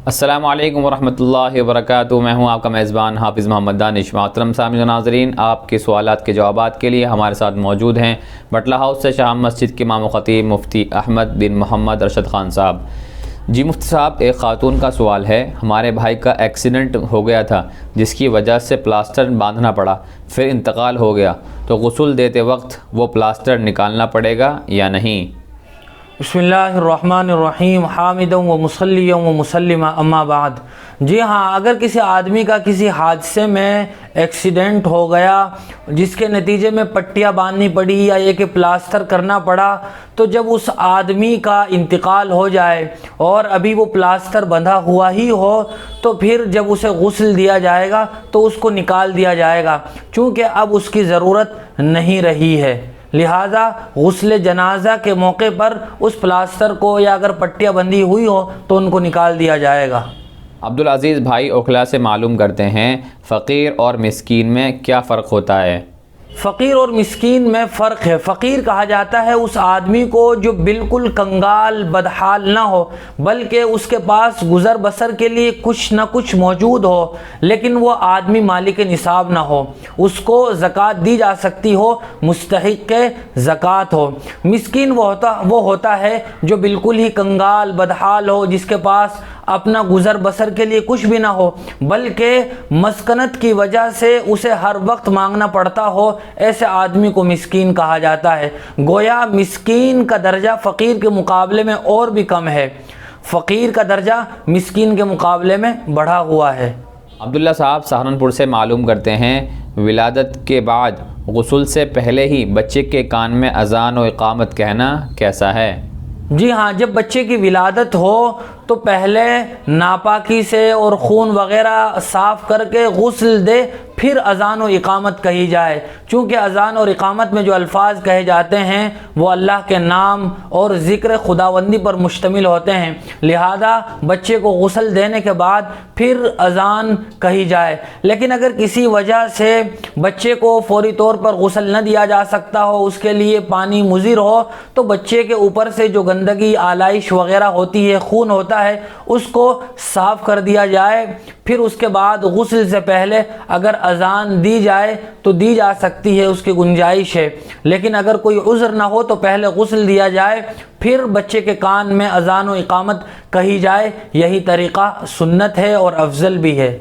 السلام علیکم ورحمۃ اللہ وبرکاتہ۔ میں ہوں آپ کا میزبان حافظ محمد دانش۔ محترم سامعین و ناظرین، آپ کے سوالات کے جوابات کے لیے ہمارے ساتھ موجود ہیں بٹلہ ہاؤس سے شاہ مسجد کے امام و خطیب مفتی احمد بن محمد ارشد خان صاحب۔ جی مفتی صاحب، ایک خاتون کا سوال ہے، ہمارے بھائی کا ایکسیڈنٹ ہو گیا تھا جس کی وجہ سے پلاسٹر باندھنا پڑا، پھر انتقال ہو گیا، تو غسل دیتے وقت وہ پلاسٹر نکالنا پڑے گا یا نہیں؟ بسم اللہ الرحمن الرحیم، حامدا و مصلیا و مسلما، اما بعد۔ جی ہاں، اگر کسی آدمی کا کسی حادثے میں ایکسیڈنٹ ہو گیا جس کے نتیجے میں پٹیاں باندھنی پڑی یا یہ کہ پلاسٹر کرنا پڑا، تو جب اس آدمی کا انتقال ہو جائے اور ابھی وہ پلاسٹر بندھا ہوا ہی ہو تو پھر جب اسے غسل دیا جائے گا تو اس کو نکال دیا جائے گا، چونکہ اب اس کی ضرورت نہیں رہی ہے۔ لہٰذا غسل جنازہ کے موقع پر اس پلاسٹر کو یا اگر پٹیاں بندھی ہوئی ہو تو ان کو نکال دیا جائے گا۔ عبدالعزیز بھائی اوکھلا سے معلوم کرتے ہیں، فقیر اور مسکین میں کیا فرق ہوتا ہے؟ فقیر اور مسکین میں فرق ہے۔ فقیر کہا جاتا ہے اس آدمی کو جو بالکل کنگال بدحال نہ ہو، بلکہ اس کے پاس گزر بسر کے لیے کچھ نہ کچھ موجود ہو، لیکن وہ آدمی مالک نصاب نہ ہو، اس کو زکوٰۃ دی جا سکتی ہو، مستحق زکوٰۃ ہو۔ مسکین وہ ہوتا ہے جو بالکل ہی کنگال بدحال ہو، جس کے پاس اپنا گزر بسر کے لیے کچھ بھی نہ ہو، بلکہ مسکنت کی وجہ سے اسے ہر وقت مانگنا پڑتا ہو، ایسے آدمی کو مسکین کہا جاتا ہے۔ گویا مسکین کا درجہ فقیر کے مقابلے میں اور بھی کم ہے، فقیر کا درجہ مسکین کے مقابلے میں بڑھا ہوا ہے۔ عبداللہ صاحب سہارنپور سے معلوم کرتے ہیں، ولادت کے بعد غسل سے پہلے ہی بچے کے کان میں اذان و اقامت کہنا کیسا ہے؟ جی ہاں، جب بچے کی ولادت ہو تو پہلے ناپاکی سے اور خون وغیرہ صاف کر کے غسل دے، پھر اذان و اقامت کہی جائے، چونکہ اذان اور اقامت میں جو الفاظ کہے جاتے ہیں وہ اللہ کے نام اور ذکر خداوندی پر مشتمل ہوتے ہیں، لہذا بچے کو غسل دینے کے بعد پھر اذان کہی جائے۔ لیکن اگر کسی وجہ سے بچے کو فوری طور پر غسل نہ دیا جا سکتا ہو، اس کے لیے پانی مضر ہو، تو بچے کے اوپر سے جو گندگی آلائش وغیرہ ہوتی ہے، خون ہوتا ہے، اس کو صاف کر دیا جائے، پھر اس کے بعد غسل سے پہلے اگر اذان دی جائے تو دی جا سکتی ہے، اس کی گنجائش ہے۔ لیکن اگر کوئی عذر نہ ہو تو پہلے غسل دیا جائے، پھر بچے کے کان میں اذان و اقامت کہی جائے، یہی طریقہ سنت ہے اور افضل بھی ہے۔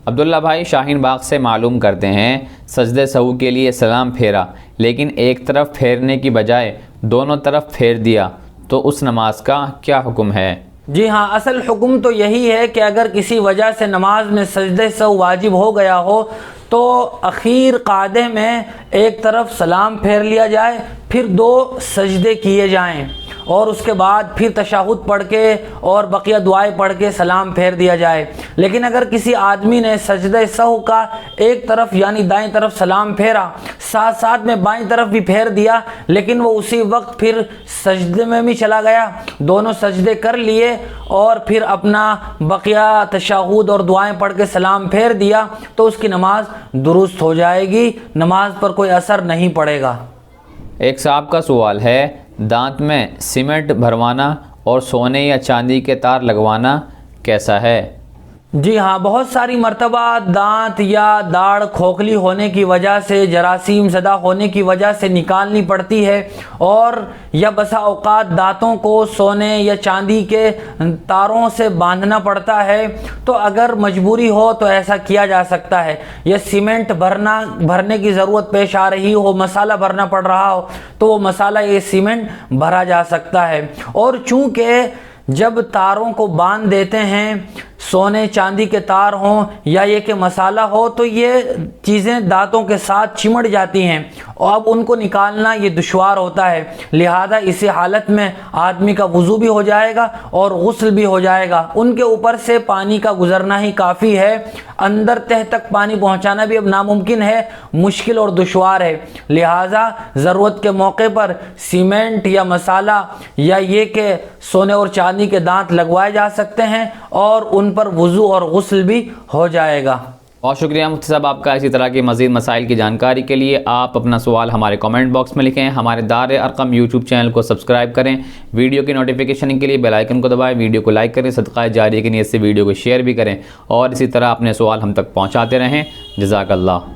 عبداللہ بھائی شاہین باغ سے معلوم کرتے ہیں، سجدہ سہو کے لیے سلام پھیرا لیکن ایک طرف پھیرنے کی بجائے دونوں طرف پھیر دیا، تو اس نماز کا کیا حکم ہے؟ جی ہاں، اصل حکم تو یہی ہے کہ اگر کسی وجہ سے نماز میں سجدہ سہو واجب ہو گیا ہو تو اخیر قعدے میں ایک طرف سلام پھیر لیا جائے، پھر 2 سجدے کیے جائیں اور اس کے بعد پھر تشہد پڑھ کے اور بقیہ دعائیں پڑھ کے سلام پھیر دیا جائے۔ لیکن اگر کسی آدمی نے سجدہ سہو کا ایک طرف یعنی دائیں طرف سلام پھیرا، ساتھ ساتھ میں بائیں طرف بھی پھیر دیا، لیکن وہ اسی وقت پھر سجدے میں بھی چلا گیا، دونوں سجدے کر لیے اور پھر اپنا بقیہ تشہد اور دعائیں پڑھ کے سلام پھیر دیا، تو اس کی نماز درست ہو جائے گی، نماز پر کوئی اثر نہیں پڑے گا۔ ایک صاحب کا سوال ہے، دانت میں سیمنٹ بھروانا اور سونے یا چاندی کے تار لگوانا کیسا ہے؟ جی ہاں، بہت ساری مرتبہ دانت یا داڑھ کھوکھلی ہونے کی وجہ سے، جراثیم زدہ ہونے کی وجہ سے نکالنی پڑتی ہے، اور یا بسا اوقات دانتوں کو سونے یا چاندی کے تاروں سے باندھنا پڑتا ہے، تو اگر مجبوری ہو تو ایسا کیا جا سکتا ہے۔ یا سیمنٹ بھرنے کی ضرورت پیش آ رہی ہو، مسالہ بھرنا پڑ رہا ہو، تو وہ مسالہ یہ سیمنٹ بھرا جا سکتا ہے۔ اور چونکہ جب تاروں کو باندھ دیتے ہیں، سونے چاندی کے تار ہوں یا یہ کہ مسالہ ہو، تو یہ چیزیں دانتوں کے ساتھ چمٹ جاتی ہیں اور اب ان کو نکالنا یہ دشوار ہوتا ہے، لہذا اسی حالت میں آدمی کا وضو بھی ہو جائے گا اور غسل بھی ہو جائے گا۔ ان کے اوپر سے پانی کا گزرنا ہی کافی ہے، اندر تہ تک پانی پہنچانا بھی اب ناممکن ہے، مشکل اور دشوار ہے، لہذا ضرورت کے موقع پر سیمنٹ یا مسالہ یا یہ کہ سونے اور چاندی کے دانت لگوائے جا سکتے ہیں اور ان پر وضو اور غسل بھی ہو جائے گا۔ بہت شکریہ مفتی صاحب آپ کا۔ اسی طرح کی مزید مسائل کی جانکاری کے لیے آپ اپنا سوال ہمارے کامنٹ باکس میں لکھیں، ہمارے دار ارقم یوٹیوب چینل کو سبسکرائب کریں، ویڈیو کی نوٹیفیکیشن کے لیے بیل آئیکن کو دبائیں، ویڈیو کو لائک کریں، صدقہ جاریہ کی نیت سے ویڈیو کو شیئر بھی کریں، اور اسی طرح اپنے سوال ہم تک پہنچاتے رہیں۔ جزاک اللہ۔